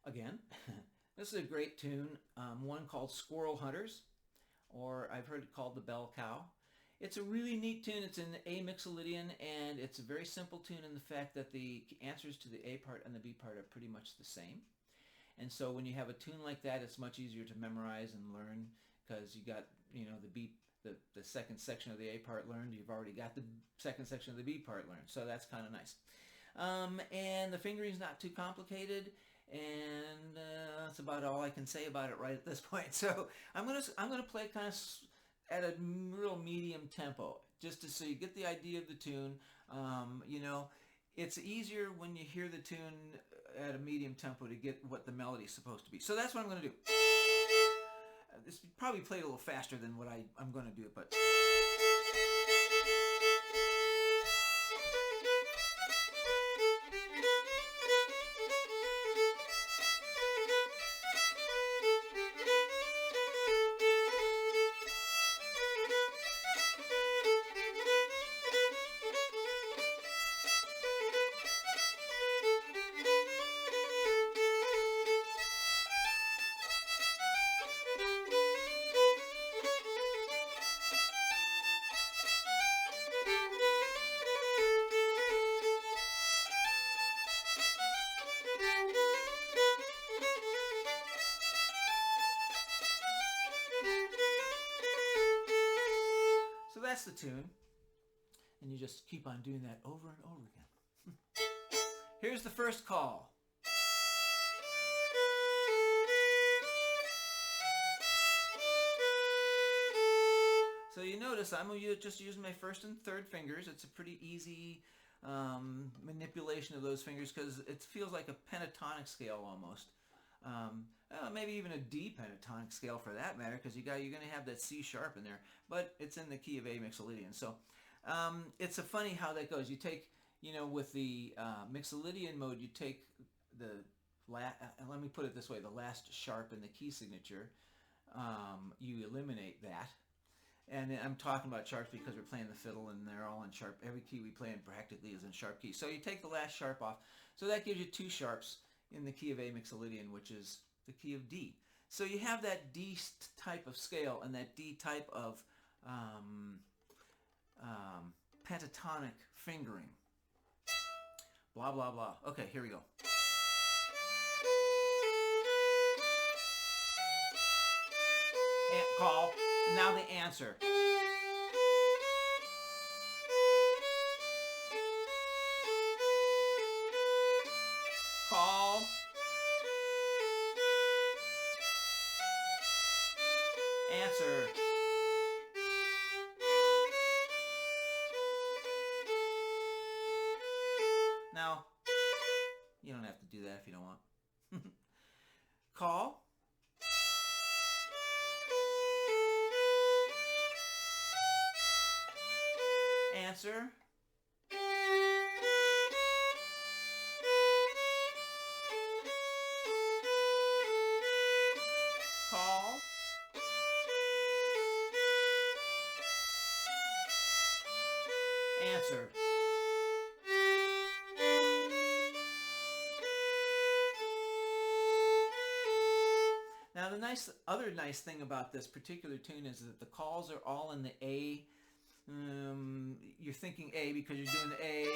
again. This is a great tune, one called Squirrel Hunters, or I've heard it called the Bell Cow. It's a really neat tune. It's in A mixolydian, and it's a very simple tune in the fact that the answers to the A part and the B part are pretty much the same. And so when you have a tune like that, it's much easier to memorize and learn because you got, the second section of the A part learned. You've already got the second section of the B part learned. So that's kind of nice. And the fingering's not too complicated, and that's about all I can say about it right at this point. So I'm gonna play kind of at a real medium tempo, just so you get the idea of the tune. It's easier when you hear the tune at a medium tempo to get what the melody's supposed to be. So that's what I'm going to do. This probably played a little faster than what I'm going to do, but... That's the tune, and you just keep on doing that over and over again. Here's the first call. So you notice I'm just using my first and third fingers. It's a pretty easy manipulation of those fingers because it feels like a pentatonic scale almost. Maybe even a D pentatonic scale for that matter, because you're going to have that C sharp in there, but it's in the key of A mixolydian. So it's a funny how that goes. You take, with the mixolydian mode, you take let me put it this way, the last sharp in the key signature, you eliminate that. And I'm talking about sharps because we're playing the fiddle and they're all in sharp. Every key we play in practically is in sharp key. So you take the last sharp off. So that gives you two sharps in the key of A mixolydian, which is the key of D. So you have that D type of scale and that D type of pentatonic fingering. Blah, blah, blah. Okay, here we go. Call. Now the answer. Call. Answer. Now, you don't have to do that if you don't want. Call. Answer. Call. Answer. Now the other nice thing about this particular tune is that the calls are all in the A. You're thinking A because you're doing the A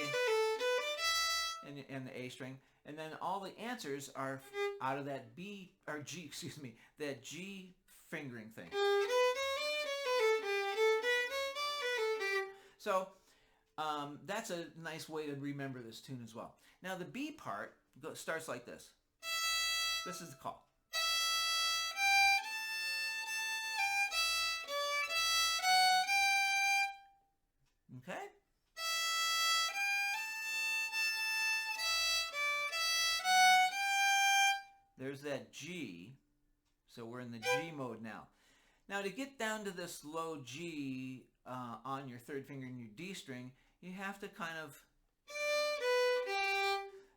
and the A string, and then all the answers are out of that B or G, excuse me, that G fingering thing. So that's a nice way to remember this tune as well. Now the B part starts like this. This is the call. Okay? There's that G. So we're in the G mode now. Now to get down to this low G on your third finger in your D string, you have to kind of...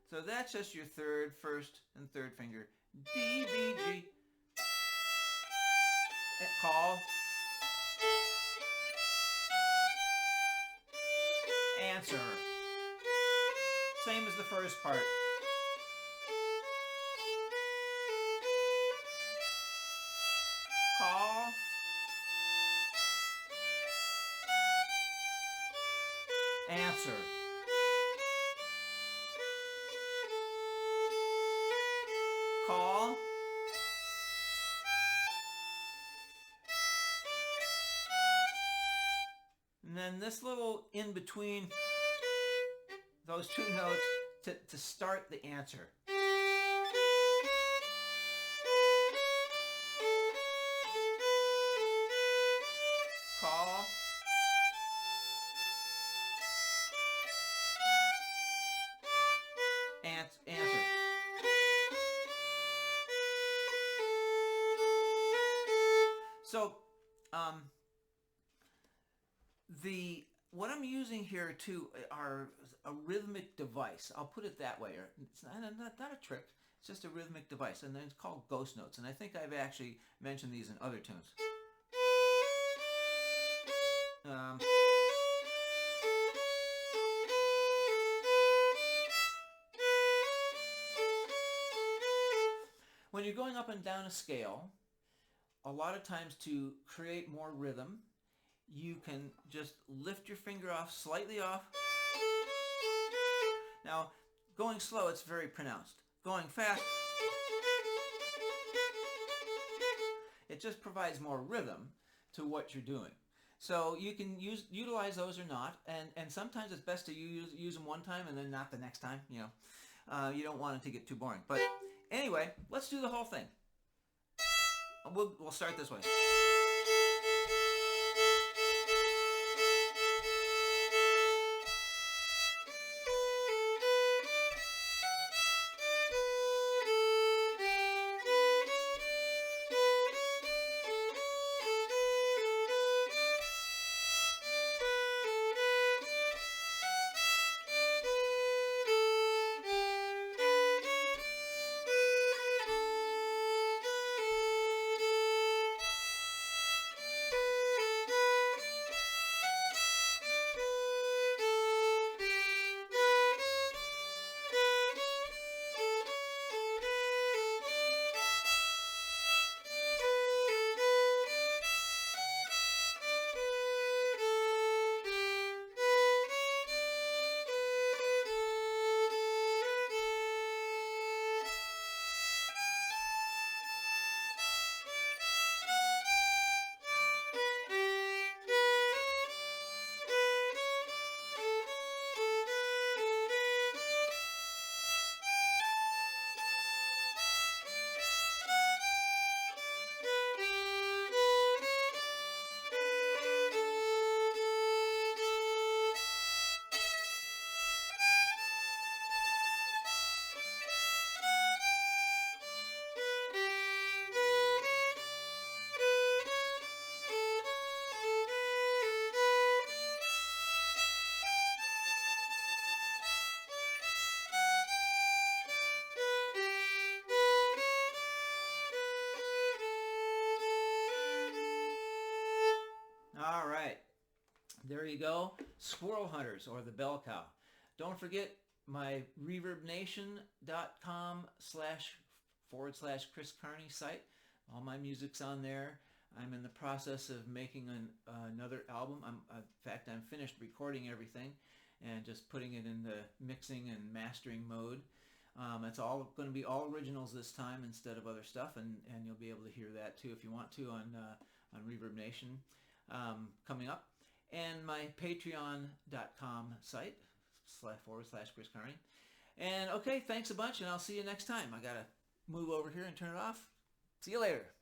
So that's just your third, first, and third finger. D, B, G. Call. Answer. Same as the first part. answer. Call. And then this little in between those two notes to start the answer. Call. Answer. So, what I'm using here too are a rhythmic device. I'll put it that way. Or it's not a trick. It's just a rhythmic device, and then it's called ghost notes. And I think I've actually mentioned these in other tunes. When you're going up and down a scale, a lot of times to create more rhythm, you can just lift your finger off, slightly off. Now, going slow, it's very pronounced. Going fast, it just provides more rhythm to what you're doing. So you can utilize those or not, and sometimes it's best to use them one time and then not the next time. You don't want it to get too boring. But anyway, let's do the whole thing. We'll start this way. All right, there you go. Squirrel Hunters, or the Bell Cow. Don't forget my reverbnation.com//Chris Carney site. All my music's on there. I'm in the process of making another album. In fact, I'm finished recording everything and just putting it in the mixing and mastering mode. It's all going to be all originals this time instead of other stuff, and you'll be able to hear that too if you want to on Reverb Nation coming up. And my patreon.com site //Chris Carney. And okay, thanks a bunch, and I'll see you next time. I gotta move over here and turn it off. See you later.